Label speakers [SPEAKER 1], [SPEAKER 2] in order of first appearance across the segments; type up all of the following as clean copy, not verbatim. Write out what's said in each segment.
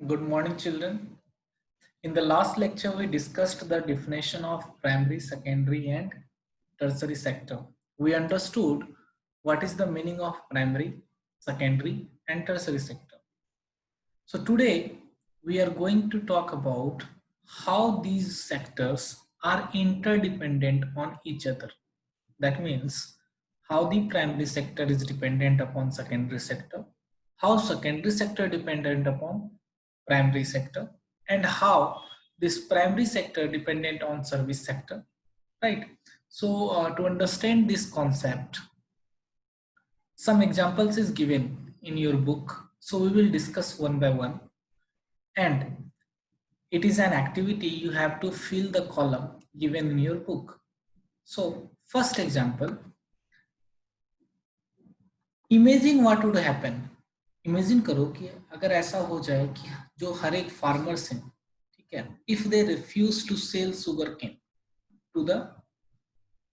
[SPEAKER 1] Good morning, children. In the last lecture, we discussed the definition of primary, secondary, and tertiary sector. We understood what is the meaning of primary, secondary, and tertiary sector. So today, we are going to talk about how these sectors are interdependent on each other. That means how the primary sector is dependent upon secondary sector, how secondary sector dependent upon primary sector, and how this primary sector dependent on service sector, right? So to understand this concept, some examples is given in your book. So we will discuss one by one, and it is an activity you have to fill the column given in your book. So first example, imagine what would happen. Imagine करो कि अगर ऐसा हो जाए कि जो हर एक farmers हैं, ठीक है, if they refuse to sell sugarcane to the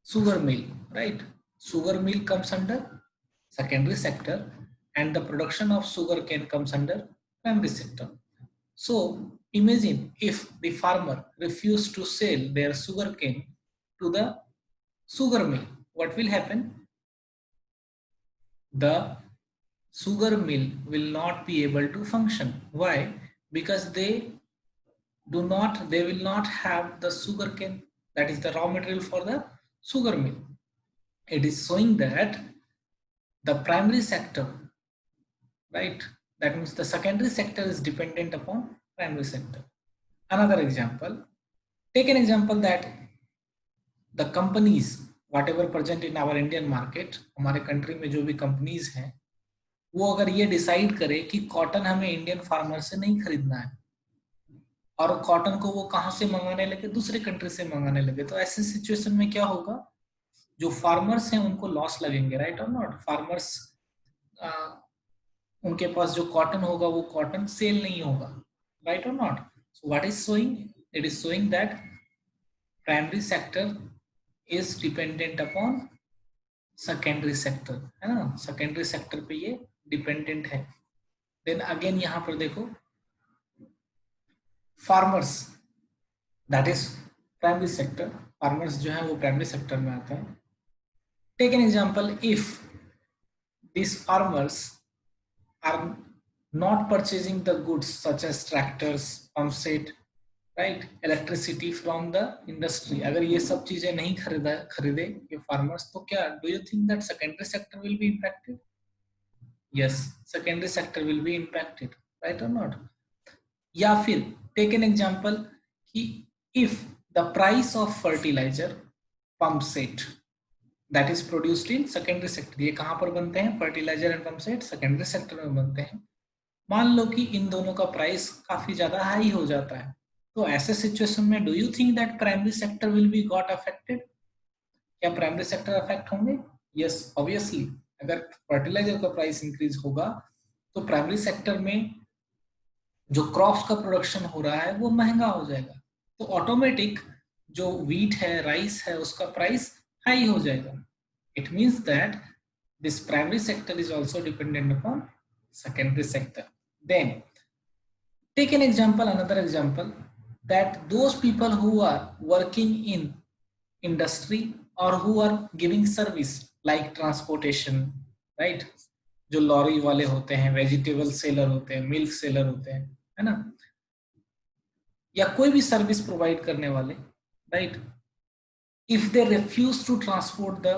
[SPEAKER 1] sugar mill, right? Sugar mill comes under secondary sector and the production of sugar cane comes under primary sector. So imagine if the farmer refused to sell their sugar cane to the sugar mill, what will happen? The sugar mill will not be able to function. Why? Because they will not have the sugar cane, that is the raw material for the sugar mill. It is showing that the primary sector, right, that means the secondary sector is dependent upon primary sector. Another example, take an example that the companies whatever present in our Indian market, हमारे country में जो भी companies हैं, वो अगर ये decide करे कि कॉटन हमें इंडियन फार्मर से नहीं खरीदना है और कॉटन को वो कहां से मंगाने लगे, दूसरे कंट्री से मंगाने लगे, तो ऐसे सिचुएशन में क्या होगा? जो फार्मर्स हैं उनको लॉस लगेंगे, राइट और नॉट? फार्मर्स उनके पास जो कॉटन होगा वो कॉटन सेल नहीं होगा, राइट और not? So what is showing? It is showing that primary sector is dependent upon secondary sector, है ना? सेकेंडरी सेक्टर पे ये डिपेंडेंट है। देन अगेन यहां पर देखो, farmers that is primary sector, farmers जो है वो प्राइमरी सेक्टर में आता है। Take an example, if these farmers are not purchasing the goods such as tractors, pump set, right, electricity from the industry, अगर ये सब चीजें नहीं खरीदे ये farmers, तो क्या do you think that secondary sector will be impacted? Yes, secondary sector will be impacted, right or not? या फिर take an example कि if the price of fertilizer, pump set, that is produced in secondary sector, ये कहां पर बनते हैं? Fertiliser and pump set secondary sector में बनते हैं। मान लो कि इन दोनों का प्राइस काफी ज्यादा हाई हो जाता है, तो ऐसे सिचुएशन में do you think that primary sector will be got affected? क्या प्राइमरी सेक्टर अफेक्ट होंगे? Yes, obviously. अगर फर्टिलाइजर का प्राइस इंक्रीज होगा तो प्राइमरी सेक्टर में जो क्रॉप्स का प्रोडक्शन हो रहा है वो महंगा हो जाएगा, तो ऑटोमेटिक जो व्हीट है, राइस है, उसका प्राइस हाई हो जाएगा। It means that this primary sector is also dependent upon secondary sector. Then take an example, another example, that those people who are working in industry or who are giving service like transportation, right, जो lorry वाले होते हैं, vegetable seller होते हैं, milk seller होते हैं, है ना, या कोई भी सर्विस प्रोवाइड करने वाले, right, if they refuse to transport the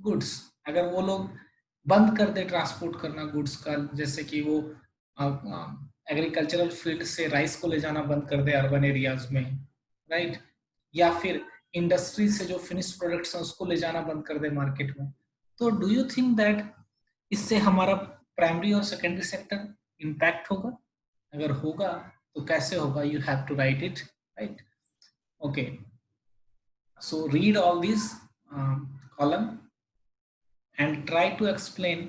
[SPEAKER 1] goods, अगर वो लोग बंद कर दे ट्रांसपोर्ट करना गुड्स का, जैसे कि वो एग्रीकल्चरल फील्ड से राइस को ले जाना बंद कर दे अर्बन एरियाज में, राइट, या फिर इंडस्ट्री से जो फिनिश प्रोडक्ट्स हैं उसको ले जाना बंद कर दे मार्केट में, तो डू यू थिंक दैट इससे हमारा प्राइमरी और सेकेंडरी सेक्टर इम्पैक्ट होगा? अगर होगा तो कैसे होगा? You have to write it, right? Okay, so read all these column and try to explain,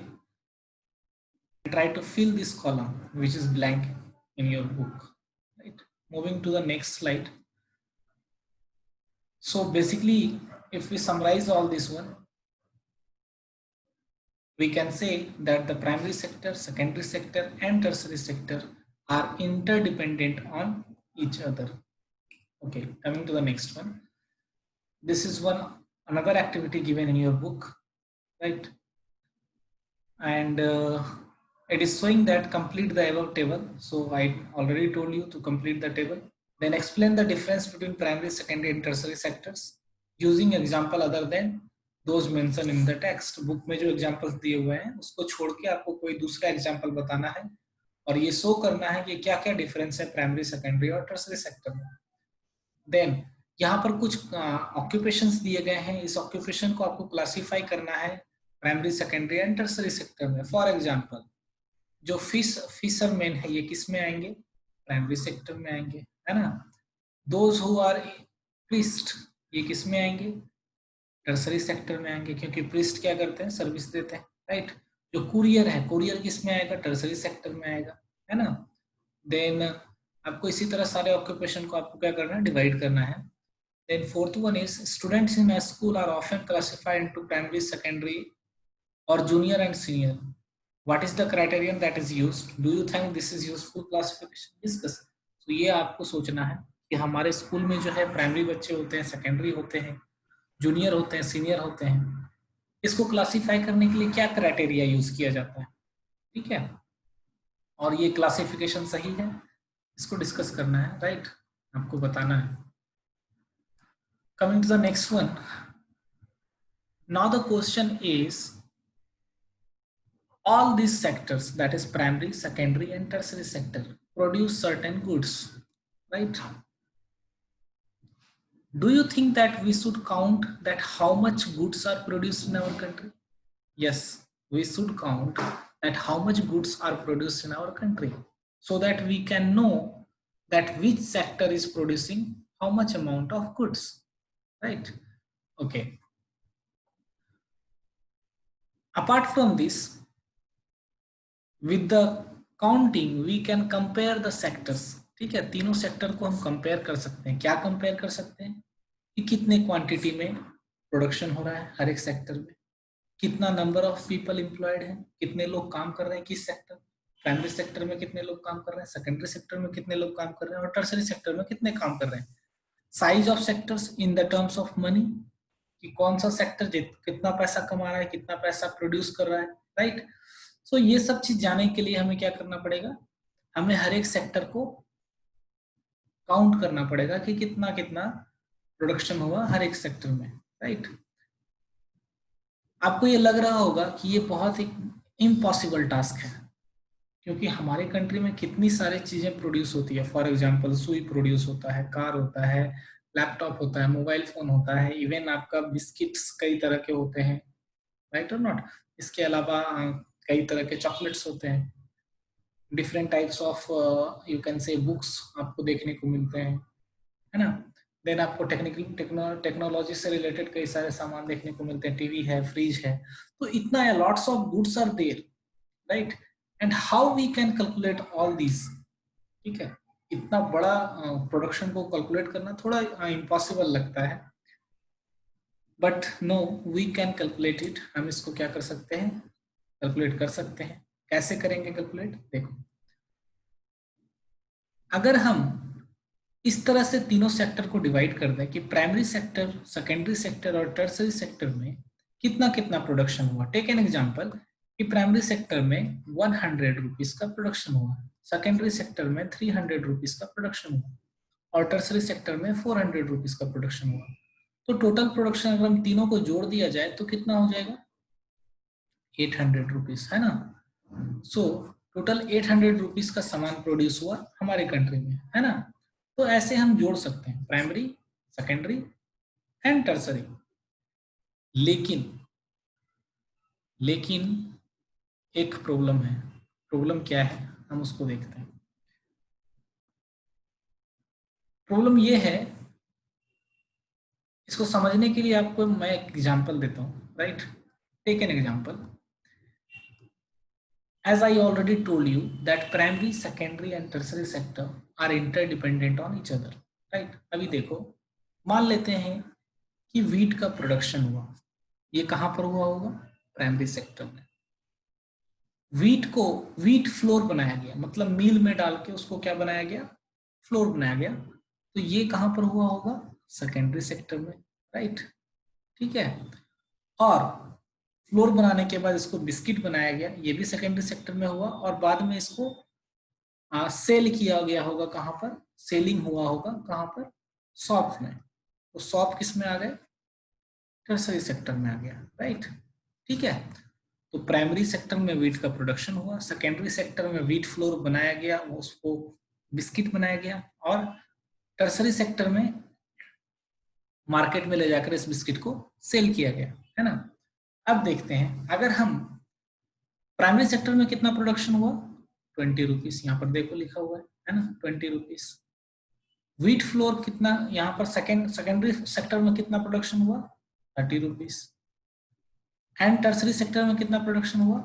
[SPEAKER 1] try to fill this column which is blank in your book, right? Moving to the next slide. So basically, if we summarize all this one, we can say that the primary sector, secondary sector and tertiary sector are interdependent on each other. Okay, coming to the next one. This is another activity given in your book, right? And it is showing that complete the above table. So I already told you to complete the table. Then explain the difference between primary, secondary and tertiary sectors using example other than those mentioned in the text. Book में जो examples दिए हुए हैं उसको छोड़ के आपको कोई दूसरा एग्जांपल बताना है और ये शो करना है कि क्या क्या डिफरेंस है प्राइमरी, सेकेंडरी और टर्सरी सेक्टर में. देन यहाँ पर कुछ ऑक्यूपेशंस दिए गए हैं. इस ऑक्यूपेशन को आपको क्लासिफाई करना है primary, secondary and tertiary sector में. फॉर एग्जांपल जो फिशरमैन है ये किस में आएंगे? प्राइमरी सेक्टर में आएंगे, है ना. दोज हु आर प्रीस्ट ये किस में आएंगे? टर्सरी सेक्टर में आएंगे, क्योंकि प्रीस्ट क्या करते हैं? सर्विस देते हैं, राइट. जो कुरियर है, कुरियर किस में आएगा? टर्सरी सेक्टर में आएगा, है ना. देन आपको इसी तरह सारे ऑक्यूपेशन को आपको क्या करना है? डिवाइड करना है. Then fourth one is students in a school are often classified into primary, secondary or junior and senior. What is the criterion that is used? Do you think this is useful classification? Discuss. तो ये आपको सोचना है कि हमारे school में जो है प्राइमरी बच्चे होते हैं, सेकेंडरी होते हैं, जूनियर होते हैं, सीनियर होते हैं. इसको क्लासिफाई करने के लिए क्या क्राइटेरिया यूज किया जाता है, ठीक है. और ये क्लासिफिकेशन सही है, इसको डिस्कस करना है, राइट. आपको बताना है. Coming to the next one. Now the question is, all these sectors, that is primary, secondary and tertiary sector, produce certain goods, right? Do you think that we should count that how much goods are produced in our country? Yes, we should count that how much goods are produced in our country, so that we can know that which sector is producing how much amount of goods, right? Okay. Apart from this, with the counting we can compare the sectors. ठीक है, तीनों sector को हम compare कर सकते हैं. क्या compare कर सकते हैं? कि कितने क्वांटिटी में प्रोडक्शन हो रहा है हर एक सेक्टर में, कितना नंबर ऑफ पीपल एम्प्लॉयड है, कितने लोग काम कर रहे हैं किस सेक्टर, प्राइमरी सेक्टर में कितने लोग काम कर रहे हैं, सेकेंडरी सेक्टर में कितने लोग काम कर रहे हैं और टर्सरी सेक्टर में कितने काम कर रहे हैं. Size of sectors in the terms of money, कि कौन सा सेक्टर कितना पैसा कमा रहा है, कितना पैसा प्रोड्यूस कर रहा है, राइट. सो ये सब चीज जानने के लिए हमें क्या करना पड़ेगा? हमें हर एक सेक्टर को काउंट करना पड़ेगा कि कितना कितना प्रोडक्शन हुआ हर एक सेक्टर में, राइट. आपको ये लग रहा होगा कि ये बहुत एक इम्पॉसिबल टास्क है, क्योंकि हमारे कंट्री में कितनी सारी चीजें प्रोड्यूस होती है. फॉर एग्जांपल सुई प्रोड्यूस होता है, कार होता है, लैपटॉप होता है, मोबाइल फोन होता है, इवन आपका बिस्किट्स कई तरह के होते हैं, राइट और नॉट. इसके अलावा कई तरह के चॉकलेट्स होते हैं, different types of you can से बुक्स आपको देखने को मिलते हैं, है ना. देन आपको टेक्नोलॉजी से रिलेटेड कई सारे सामान देखने को मिलते हैं, टीवी है, फ्रिज है. तो इतना है, lots of goods are there, right. And how we can calculate all this, ठीक है. इतना बड़ा प्रोडक्शन को कैलकुलेट करना थोड़ा इम्पॉसिबल लगता है, but no, we can calculate it. हम इसको क्या कर सकते हैं? कैलकुलेट कर सकते हैं. कैसे करेंगे कैलकुलेट? देखो, अगर हम इस तरह से तीनों सेक्टर को डिवाइड कर दें कि प्राइमरी सेक्टर, सेकेंडरी सेक्टर और टर्सरी सेक्टर में कितना कितना प्रोडक्शन हुआ. टेक एन एग्जांपल कि प्राइमरी सेक्टर में 100 रुपीज का प्रोडक्शन हुआ, सेकेंडरी सेक्टर में 300 रुपीज का प्रोडक्शन हुआ और टर्सरी सेक्टर में 400 रुपीज का प्रोडक्शन हुआ. तो टोटल प्रोडक्शन अगर हम तीनों को जोड़ दिया जाए तो कितना हो जाएगा? 800 रुपीज, है ना. सो टोटल 800 रुपीज का सामान प्रोड्यूस हुआ हमारे कंट्री में, है ना. तो ऐसे हम जोड़ सकते हैं प्राइमरी, सेकेंडरी एंड टर्सरी. लेकिन एक प्रॉब्लम है. प्रॉब्लम क्या है हम उसको देखते हैं. प्रॉब्लम ये है, इसको समझने के लिए आपको मैं एक एग्जांपल देता हूँ, right. Take an example. As I already told you that primary, secondary and tertiary sector are interdependent on each other, right. अभी देखो, मान लेते हैं कि वीट का प्रोडक्शन हुआ, ये कहाँ पर हुआ होगा? प्राइमरी सेक्टर में. व्हीट फ्लोर बनाया गया, मतलब मील में डाल के उसको क्या बनाया गया, फ्लोर बनाया गया। तो ये कहां पर हुआ होगा, सेकेंडरी सेक्टर में, राइट। ठीक है, और फ्लोर बनाने के बाद इसको बिस्किट बनाया गया, ये भी सेकेंडरी सेक्टर में हुआ, और बाद में इसको सेल किया गया होगा, कहां पर सेलिंग हुआ होगा, कहां पर, शॉप में। तो शॉप किस में आ गए, टर्सरी सेक्टर में आ गया, राइट। ठीक है, तो प्राइमरी सेक्टर में वीट का प्रोडक्शन हुआ, सेकेंडरी सेक्टर में वीट फ्लोर बनाया गया, उसको बिस्किट बनाया गया, और टर्सरी सेक्टर में मार्केट में ले जाकर इस बिस्किट को सेल किया गया, है ना। अब देखते हैं, अगर हम प्राइमरी सेक्टर में कितना प्रोडक्शन हुआ, 20 रुपीज, यहाँ पर देखो लिखा हुआ है ना, 20 रुपीज। व्हीट फ्लोर कितना, यहाँ पर सेकेंडरी सेक्टर में कितना प्रोडक्शन हुआ, 30 रुपीज। एंड टर्सरी सेक्टर में कितना प्रोडक्शन हुआ,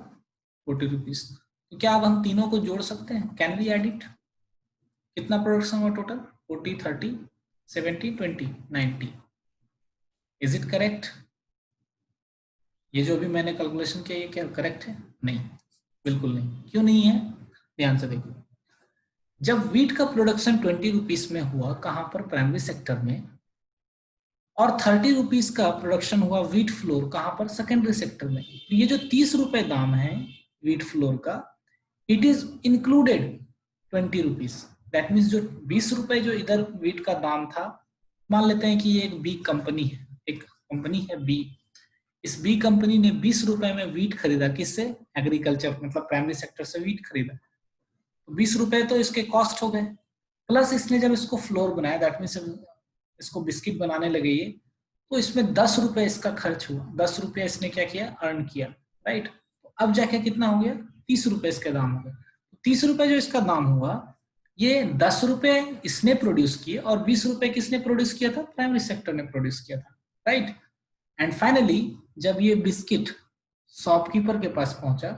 [SPEAKER 1] 40 रुपीज। तो क्या अब हम तीनों को जोड़ सकते हैं, कैन वी एड इट, कितना प्रोडक्शन हुआ टोटल, 40, 30, 70, 20, 90। इज इट करेक्ट, ये जो भी मैंने कैलकुलेशन किया ये क्या करेक्ट है, नहीं, बिल्कुल नहीं। क्यों नहीं है, ध्यान से देखो, जब व्हीट का प्रोडक्शन 20 रुपीज में हुआ, कहां पर, प्राइमरी सेक्टर में, और 30 रुपीज का प्रोडक्शन हुआ व्हीट फ्लोर, कहां पर, सेकेंडरी सेक्टर में। तो ये जो 30 रुपए दाम है व्हीट फ्लोर का, it is included 20 rupees. That means जो 20 रुपए जो इधर व्हीट का दाम था, मान लेते हैं कि ये एक बी कंपनी है, एक कंपनी है बी, इस बी कंपनी ने 20 रुपए में व्हीट खरीदा, किससे, एग्रीकल्चर, मतलब प्राइमरी सेक्टर से व्हीट खरीदा। तो 20 रुपए तो इसके कॉस्ट हो गए, प्लस इसने जब इसको फ्लोर बनाया, दैट मीन्स इसको बिस्किट बनाने लगे ये, तो इसमें 10 रुपए इसका खर्च हुआ, 10 रुपए इसने क्या किया, अर्न किया, राइट। तो अब जाके कितना हो गया, 30 रुपए इसके दाम हो गए। 30 रुपए जो इसका दाम हुआ, ये 10 रुपए इसने प्रोड्यूस किए, और 20 रुपए किसने प्रोड्यूस किया था, प्राइमरी सेक्टर ने प्रोड्यूस किया था, राइट। एंड फाइनली जब ये बिस्किट शॉपकीपर के पास पहुंचा,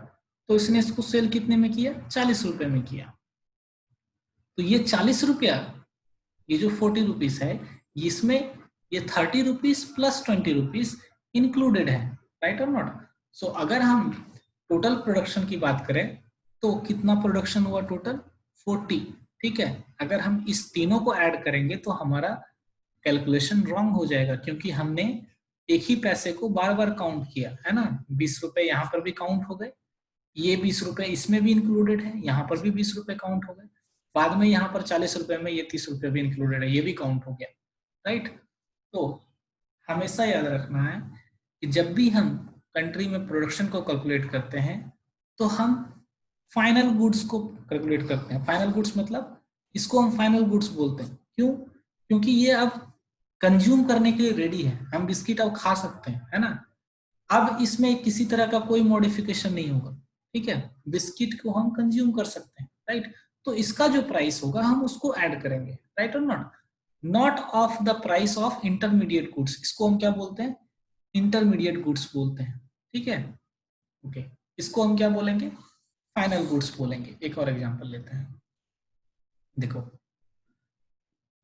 [SPEAKER 1] तो इसने इसको सेल कितने में किया, 40 रुपए में किया। तो ये 40 रुपया, ये जो 40 रुपीज है, इसमें ये 30 रुपीज प्लस 20 रुपीज इंक्लूडेड है, राइट और नॉट। सो अगर हम टोटल प्रोडक्शन की बात करें, तो कितना प्रोडक्शन हुआ टोटल, 40। ठीक है, अगर हम इस तीनों को ऐड करेंगे तो हमारा कैलकुलेशन रॉन्ग हो जाएगा, क्योंकि हमने एक ही पैसे को बार बार काउंट किया है ना। 20 रुपए यहाँ पर भी काउंट हो गए, ये 20 रुपए इसमें भी इंक्लूडेड है, यहाँ पर भी 20 रुपए काउंट हो गए, बाद में यहाँ पर 40 रुपए में ये 30 रुपए भी इंक्लूडेड है, ये भी काउंट हो गया, राइट। तो हमेशा याद रखना है कि जब भी हम कंट्री में प्रोडक्शन को कैलकुलेट करते हैं, तो हम फाइनल गुड्स को कैलकुलेट करते हैं। फाइनल गुड्स मतलब इसको हम फाइनल गुड्स बोलते हैं, क्यों, क्योंकि ये अब कंज्यूम करने के लिए रेडी है, हम बिस्किट अब खा सकते हैं, है ना। अब इसमें किसी तरह का कोई मॉडिफिकेशन नहीं होगा, ठीक है, बिस्किट को हम कंज्यूम कर सकते हैं, राइट। तो इसका जो प्राइस होगा हम उसको ऐड करेंगे, राइट और not, not of the price of intermediate goods, इसको हम क्या बोलते हैं, इंटरमीडिएट गुड्स बोलते हैं, ठीक है। ओके, इसको हम क्या बोलेंगे, फाइनल गुड्स बोलेंगे। एक और एग्जांपल लेते हैं, देखो,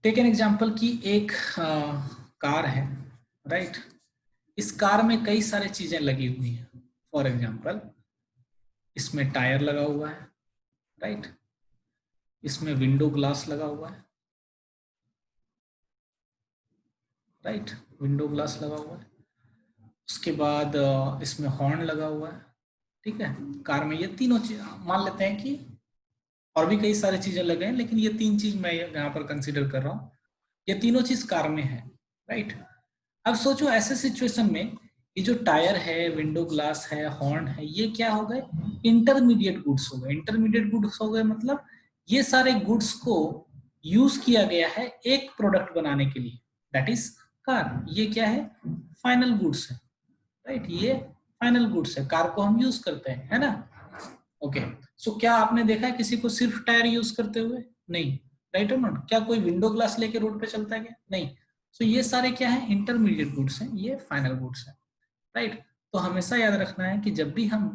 [SPEAKER 1] टेक एन एग्जांपल की एक कार है, राइट। इस कार में कई सारी चीजें लगी हुई हैं, फॉर एग्जांपल इसमें टायर लगा हुआ है, राइट, इसमें विंडो ग्लास लगा हुआ है, राइट, विंडो ग्लास लगा हुआ है, उसके बाद इसमें हॉर्न लगा हुआ है, ठीक है। कार में ये तीनों चीज मान लेते हैं कि और भी कई सारी चीजें लगे हैं, लेकिन ये तीन चीज मैं यहाँ पर कंसीडर कर रहा हूँ, ये तीनों चीज कार में है, राइट। अब सोचो ऐसे सिचुएशन में ये जो टायर है, विंडो ग्लास है, हॉर्न है, ये क्या हो गए, इंटरमीडिएट गुड्स हो गए। इंटरमीडिएट गुड्स हो गए मतलब ये सारे गुड्स को यूज किया गया है एक प्रोडक्ट बनाने के लिए, दैट इज कार। ये क्या है, फाइनल गुड्स है, राइट, ये फाइनल गुड्स है, कार को हम यूज करते हैं, है ना। ओके, सो क्या आपने देखा है किसी को सिर्फ टायर यूज करते हुए, नहीं, राइट और नॉट। क्या कोई विंडो ग्लास लेके रोड पे चलता है क्या, नहीं। सो ये सारे क्या है, इंटरमीडिएट गुड्स हैं, ये फाइनल गुड्स हैं, राइट। तो हमेशा याद रखना है कि जब भी हम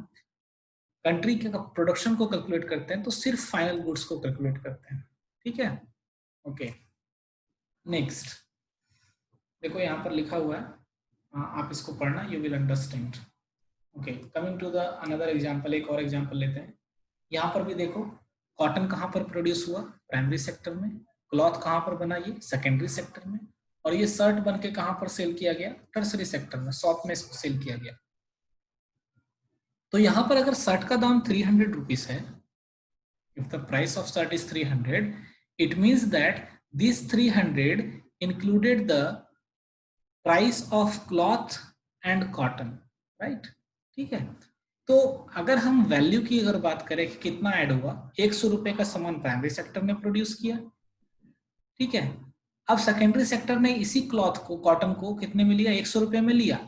[SPEAKER 1] कंट्री के प्रोडक्शन को कैलकुलेट करते हैं तो सिर्फ फाइनल गुड्स को कैलकुलेट करते हैं, ठीक है। ओके, नेक्स्ट देखो यहाँ पर लिखा हुआ है, आप इसको पढ़ना, you will understand. Okay, coming to the another example, एक और एग्जांपल लेते हैं। यहाँ पर भी देखो, कॉटन कहाँ पर प्रोड्यूस हुआ? प्राइमरी सेक्टर में। क्लॉथ कहाँ पर बना? ये सेकेंडरी सेक्टर में। और ये शर्ट बन के कहाँ पर सेल किया गया? टर्सरी सेक्टर में, शॉप में इसको सेल किया गया। तो यहाँ पर अगर शर्ट का दाम 300 रुपीज है, if the price of shirt is 300, it means that this 300 included the price of cloth and cotton, right? ठीक है। तो अगर हम वैल्यू की अगर बात करें कि कितना ऐड हुआ, 100 रुपए का सामान प्राइमरी सेक्टर ने प्रोड्यूस किया, ठीक है। अब सेकेंडरी सेक्टर ने इसी क्लॉथ को, कॉटन को कितने में लिया? 100 रुपए में लिया,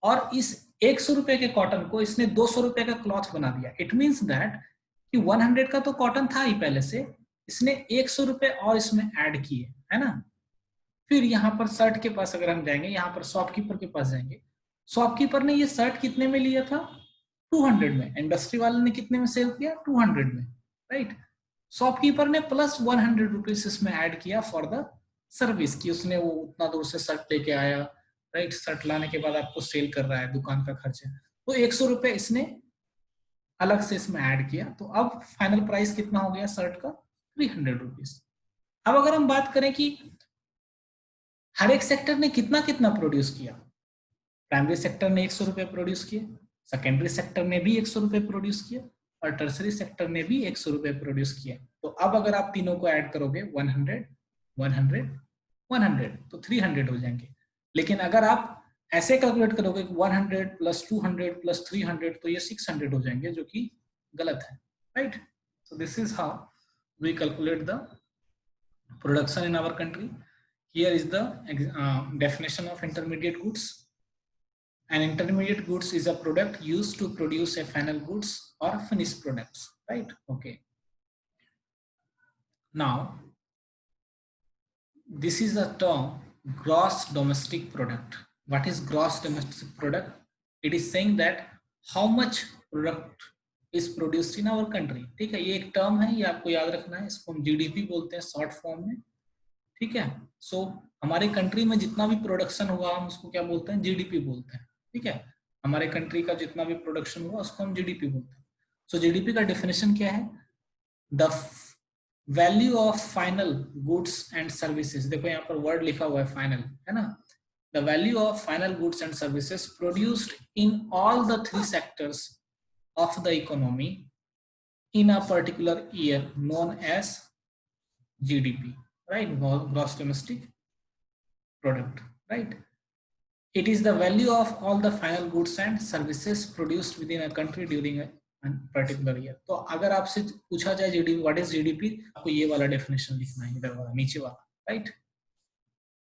[SPEAKER 1] और इस 100 रुपए के कॉटन को इसने 200 रुपए का क्लॉथ बना दिया। इट मीन्स दैट कि 100 का तो कॉटन था ही पहले से, इसने 100 रुपए और इसमें ऐड किए, है ना। फिर यहाँ पर शर्ट के पास अगर हम जाएंगे, यहाँ पर शॉपकीपर के पास जाएंगे, शॉपकीपर ने ये शर्ट कितने में लिया था? 200 में। इंडस्ट्री वाले ने कितने में सेल किया? 200 में, राइट। शॉपकीपर ने प्लस 100 रुपीज इसमें ऐड किया फॉर द सर्विस, कि उसने वो उतना दूर से शर्ट लेके आया, राइट। शर्ट लाने के बाद आपको सेल कर रहा है, दुकान का खर्चा, तो 100 रुपए इसने अलग से इसमें ऐड किया। तो अब फाइनल प्राइस कितना हो गया शर्ट का? 300 रुपीज। अब अगर हम बात करें कि हर एक सेक्टर ने कितना कितना प्रोड्यूस किया, प्राइमरी सेक्टर ने 100 रुपए प्रोड्यूस किए, सेकेंडरी सेक्टर ने भी 100 रुपए प्रोड्यूस किया, और टर्सरी सेक्टर ने भी 100 रुपए प्रोड्यूस किया। तो अब अगर आप तीनों को ऐड करोगे 100 100 100 तो 300 हो जाएंगे। लेकिन अगर आप ऐसे कैलकुलेट करोगे 100 प्लस 200 प्लस 300 तो ये 600 हो जाएंगे, जो कि गलत है, right. So this is how we calculate the production in our country. Here is the definition of intermediate goods. An intermediate goods is a product used to produce a final goods or finished products, right? Okay. Now, this is the term gross domestic product. What is gross domestic product? It is saying that how much product is produced in our country. ठीक है, ये एक term है, ये आपको याद रखना है। इसको हम जीडीपी बोलते हैं शॉर्ट फॉर्म में, ठीक है। सो हमारे कंट्री में जितना भी प्रोडक्शन हुआ हम उसको क्या बोलते हैं? जीडीपी बोलते हैं, ठीक है। हमारे कंट्री का जितना भी प्रोडक्शन हुआ उसको हम जीडीपी बोलते हैं। सो जीडीपी का डेफिनेशन क्या है? The value of final goods and services. देखो यहाँ पर वर्ड लिखा हुआ है फाइनल, है ना। The value of final goods and services produced in all the 3 sectors of the economy in a particular year known as GDP, right? Gross domestic product, right? It is the value of all the final goods and services produced within a country during a particular year. तो अगर आपसे पूछा जाए GDP, what is GDP, आपको ये वाला definition लिखना है, इधर वाला नीचे वाला, राइट।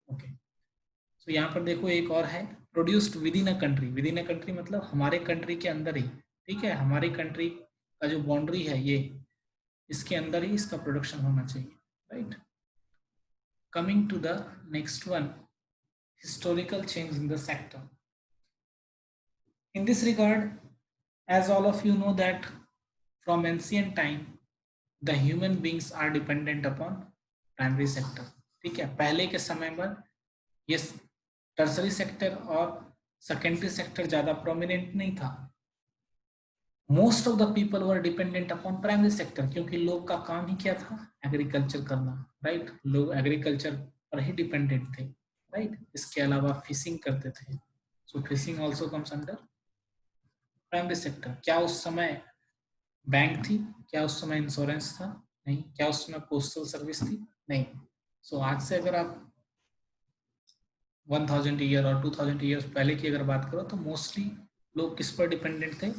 [SPEAKER 1] ओके, तो यहाँ पर देखो एक और है, produced with in a country. With in a country मतलब हमारे कंट्री के अंदर ही, ठीक है। हमारी कंट्री का जो बाउंड्री है ये, इसके अंदर ही इसका प्रोडक्शन होना चाहिए, right. Coming to the next one, historical change in the sector. In this regard, as all of you know that from ancient time, the human beings are dependent upon primary sector, ठीक है। पहले के समय में ये tertiary sector और secondary sector ज्यादा prominent नहीं था। Most of the people were dependent upon primary sector, क्योंकि लोग का काम ही क्या था? एग्रीकल्चर करना, राइट। लोग एग्रीकल्चर पर ही डिपेंडेंट थे, राइट। इसके अलावा फिशिंग करते थे, so fishing also comes under primary sector. क्या उस समय बैंक थी? क्या उस समय इंश्योरेंस था? नहीं। क्या उस समय पोस्टल सर्विस थी? नहीं। सो आज से अगर आप 1000 ईयर और 2000 ईयर्स पहले की अगर बात करो तो मोस्टली लोग किस पर डिपेंडेंट थे?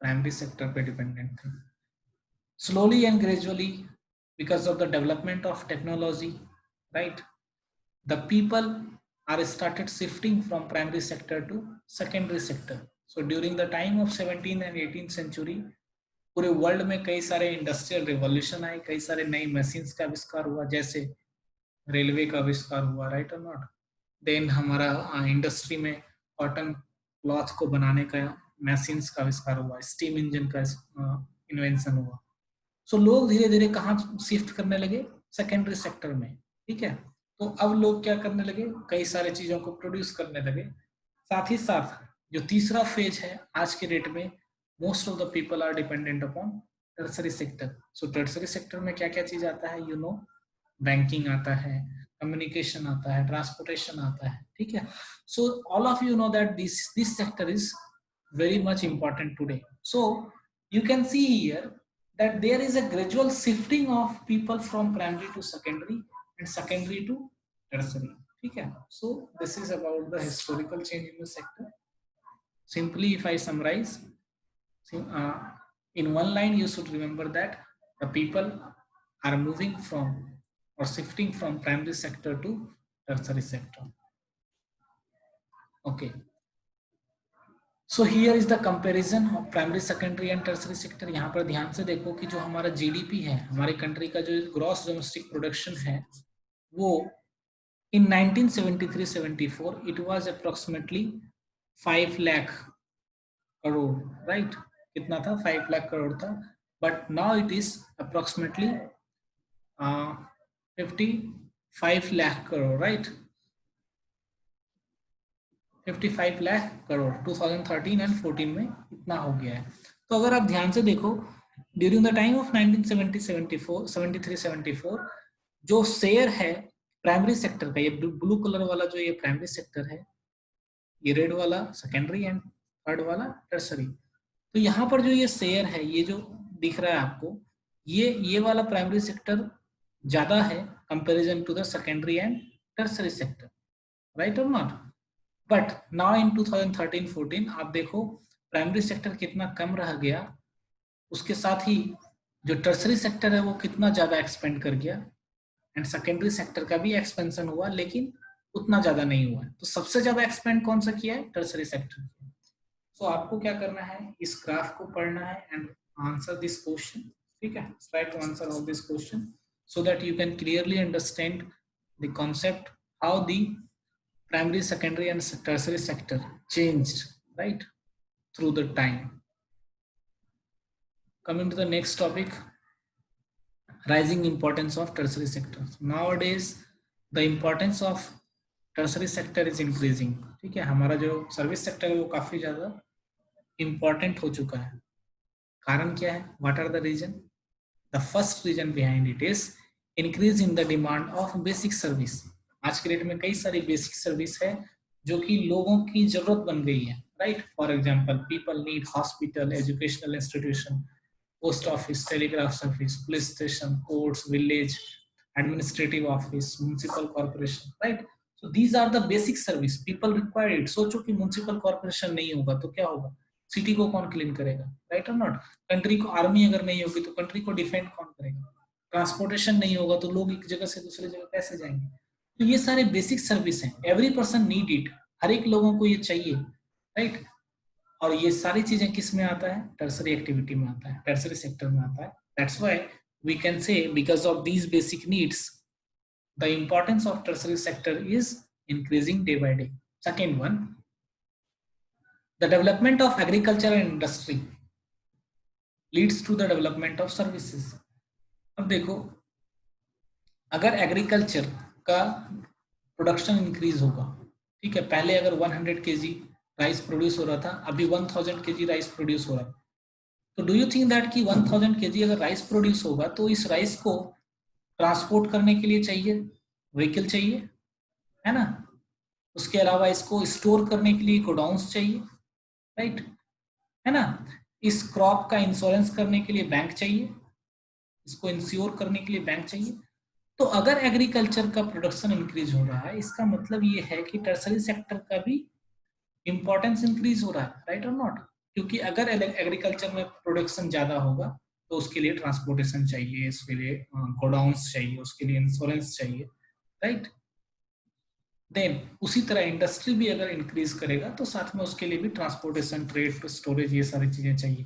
[SPEAKER 1] प्राइमरी सेक्टर पे डिपेंडेंट थे। Slowly and gradually, because of the development of technology, right, the people are started shifting from primary sector to secondary sector. So during the time of 17th and 18th century, पूरे world में कई सारे industrial revolution आए, कई सारे नई machines का आविष्कार हुआ, जैसे रेलवे का आविष्कार हुआ, राइट और नॉट। देन हमारा इंडस्ट्री में कॉटन क्लॉथ को बनाने का मशीन्स का आविष्कार हुआ, स्टीम इंजन का इन्वेंशन हुआ। सो लोग धीरे धीरे कहाँ शिफ्ट करने लगे? सेकेंडरी सेक्टर में, ठीक है। तो अब लोग क्या करने लगे? कई सारे चीजों को प्रोड्यूस करने लगे। साथ ही साथ जो तीसरा फेज है आज के डेट में, most of the people are dependent upon tertiary sector. So tertiary sector में क्या क्या चीज आता है, यू नो, बैंकिंग आता है, कम्युनिकेशन आता है, ट्रांसपोर्टेशन आता है, ठीक है। So all of you know that this sector is very much important today. So you can see here that there is a gradual shifting of people from primary to secondary and secondary to tertiary, ठीक है। So this is about the historical change in the sector. Simply if I summarize, uh, in one line you should remember that the people are moving from or shifting from primary sector to tertiary sector. Okay. So here is the comparison of primary secondary and tertiary sector. यहाँ पर ध्यान से देखो कि जो हमारा GDP है, हमारी कंट्री का जो ग्रॉस डोमेस्टिक प्रोडक्शन है, वो इन 1973-74 it was approximately 5 lakh crore, right. कितना था, 5 लाख करोड़ था, but now it is approximately 55 lakh crore, right. 55 lakh crore 2013 and 14 में इतना हो गया है। तो अगर आप ध्यान से देखो, ड्यूरिंग द टाइम ऑफ 1973-74 जो शेयर है प्राइमरी सेक्टर का, ये ब्लू कलर वाला जो ये प्राइमरी सेक्टर है, ये रेड वाला सेकेंडरी एंड थर्ड वाला टर्सरी। तो यहाँ पर जो ये शेयर है, ये जो दिख रहा है आपको, ये वाला प्राइमरी सेक्टर ज्यादा है comparison to the secondary and tertiary sector, right और नॉट। बट नाउ इन 2013-14 आप देखो प्राइमरी सेक्टर कितना कम रह गया, उसके साथ ही जो टर्सरी सेक्टर है वो कितना ज्यादा एक्सपेंड कर गया, एंड सेकेंडरी सेक्टर का भी एक्सपेंशन हुआ लेकिन उतना ज्यादा नहीं हुआ। तो सबसे ज्यादा एक्सपेंड कौन सा किया है, टर्सरी सेक्टर। सो आपको क्या करना है, इस ग्राफ को पढ़ना है एंड आंसर दिस क्वेश्चन, ठीक है। Try to answer all this question so that you can clearly understand the concept how the primary, secondary and tertiary sector changed, right, through the time. Coming to the next topic, rising importance of tertiary sector. Nowadays the importance of tertiary sector is increasing, ठीक है। हमारा जो service sector है वो काफी ज्यादा important हो चुका है। कारण क्या है, what are the reason? The first reason behind it is increase in the demand of basic service. आज के डेट में कई सारी बेसिक सर्विस है जो कि लोगों की जरूरत बन गई है, right. For example people need hospital, educational institution, post office, telegraph service, police station, courts, village administrative office, municipal corporation, right. So these are the basic service people require it. सोचो कि म्युनिसिपल कॉर्पोरेशन नहीं होगा तो क्या होगा, city को कौन clean करेगा, राइट और नॉट। कंट्री को आर्मी अगर नहीं होगी तो कंट्री को डिफेंड कौन करेगा। ट्रांसपोर्टेशन नहीं होगा तो लोग एक जगह से दूसरी जगह कैसे जाएंगे। तो ये सारे बेसिक सर्विस हैं, एवरी पर्सन नीड इट, हर एक लोगों को ये चाहिए, राइट। और ये सारी चीजें किस में आता है, टर्सरी एक्टिविटी में आता है, टर्सरी सेक्टर में आता है। That's why we can say because of these basic needs the importance of tertiary sector is increasing day by day. Second one, the development of agriculture and industry leads to the development of services. अब देखो, अगर agriculture का production increase होगा, ठीक है, पहले अगर 100 kg rice produce हो रहा था, अभी 1000 kg राइस प्रोड्यूस हो रहा है, तो डू यू थिंक दैट कि 1000 kg अगर राइस प्रोड्यूस होगा तो इस राइस को ट्रांसपोर्ट करने के लिए चाहिए व्हीकल चाहिए, है ना। उसके अलावा इसको स्टोर करने के लिए गोडाउन्स चाहिए, राइट, है ना। इस क्रॉप का इंश्योरेंस करने के लिए बैंक चाहिए, इसको इंश्योर करने के लिए बैंक चाहिए। तो अगर एग्रीकल्चर का प्रोडक्शन इंक्रीज हो रहा है, इसका मतलब ये है कि टर्सरी सेक्टर का भी इंपॉर्टेंस इंक्रीज हो रहा है, राइट और नॉट। क्योंकि अगर एग्रीकल्चर में प्रोडक्शन ज्यादा होगा तो उसके लिए ट्रांसपोर्टेशन चाहिए, उसके लिए गोडाउन्स चाहिए, उसके लिए इंश्योरेंस चाहिए, राइट। देन उसी तरह इंडस्ट्री भी अगर इंक्रीज करेगा तो साथ में उसके लिए भी ट्रांसपोर्टेशन, ट्रेड, स्टोरेज, ये सारी चीजें चाहिए।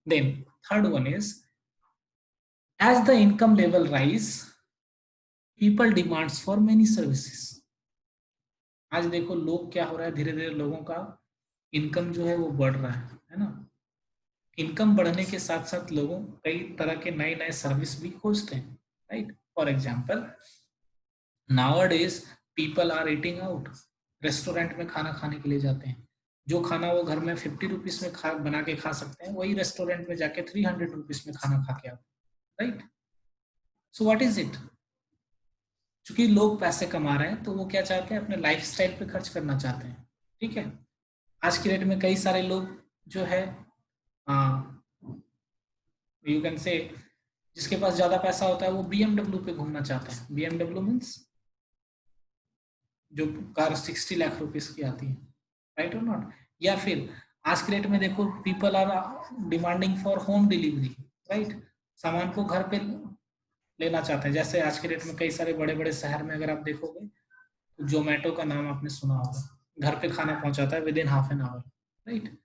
[SPEAKER 1] Then third one is as the income level rise people demands for many services. आज देखो लोग क्या हो रहा है, धीरे धीरे लोगों का इनकम जो है वो बढ़ रहा है ना। इनकम बढ़ने के साथ साथ लोगों कई तरह के नए नए सर्विस भी खोजते हैं, right. For example nowadays people are eating out, restaurant में खाना खाने के लिए जाते हैं। जो खाना वो घर में 50 रुपीज में बना के खा सकते हैं, वही रेस्टोरेंट में जाके 300 रुपीज में खाना खा के आते, right? So what is it? क्योंकि लोग पैसे कमा रहे हैं तो वो क्या चाहते हैं, अपने लाइफस्टाइल पे खर्च करना चाहते हैं, ठीक है? आज की डेट में कई सारे लोग जो है यू कैन से, जिसके पास ज्यादा पैसा होता है वो BMW पे घूमना चाहता है। BMW मीन्स जो कार 60 लाख रुपीस की आती है, राइट और नॉट? या फिर आज के डेट में देखो, people are demanding for home delivery, right? सामान को घर पे लेना चाहते हैं। जैसे आज के डेट में कई सारे बड़े बड़े शहर में अगर आप देखोगे तो जोमेटो का नाम आपने सुना होगा, घर पे खाना पहुंचाता है with in half an hour, right?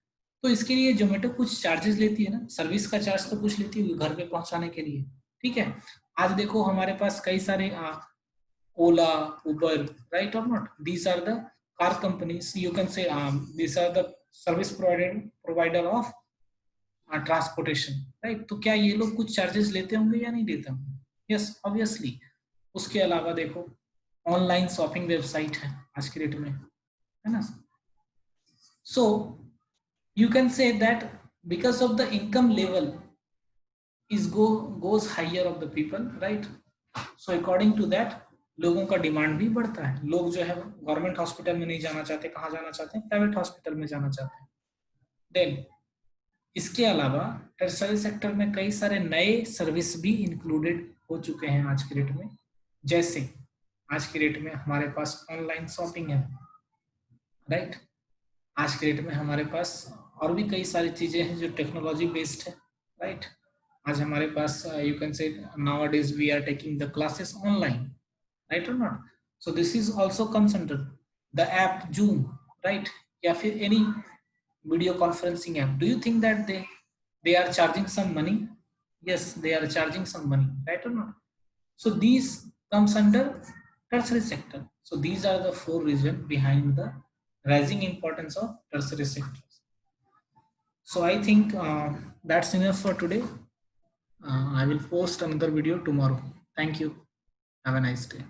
[SPEAKER 1] तो इसके लिए जोमेटो कुछ चार्जेस लेती है ना, सर्विस का चार्ज तो कुछ लेती है घर पे पहुंचाने के लिए, ठीक है? आज देखो हमारे पास कई सारे ओला, उबर, राइट और not? These are the car companies, you can say these are the service provider of transportation, right? तो क्या ये लोग कुछ चार्जेस लेते होंगे या नहीं लेते होंगे? Yes, obviously. उसके अलावा देखो, ऑनलाइन शॉपिंग वेबसाइट है आज के डेट में, है ना? सो you can say that because of the income level is goes higher of the people, right? So according to that लोगों का डिमांड भी बढ़ता है। लोग जो है गवर्नमेंट हॉस्पिटल में नहीं जाना चाहते, कहाँ जाना चाहते हैं? प्राइवेट हॉस्पिटल में जाना चाहते हैं। देन इसके अलावा टर्सरी सेक्टर में कई सारे नए सर्विस भी इंक्लूडेड हो चुके हैं आज के डेट में। जैसे आज के डेट में हमारे पास ऑनलाइन शॉपिंग है, राइट? आज के डेट में हमारे पास और भी कई सारी चीजें हैं जो टेक्नोलॉजी बेस्ड है, राइट? आज हमारे पास you can say nowadays we are taking the classes online, right और not? So this is also comes under the app Zoom, right? या फिर any video conferencing app. Do you think that they are charging some money? Yes, they are charging some money, right or not? So these comes under tertiary sector. So these are the 4 reasons behind the rising importance of tertiary sectors. So I think that's enough for today. I will post another video tomorrow. Thank you. Have a nice day.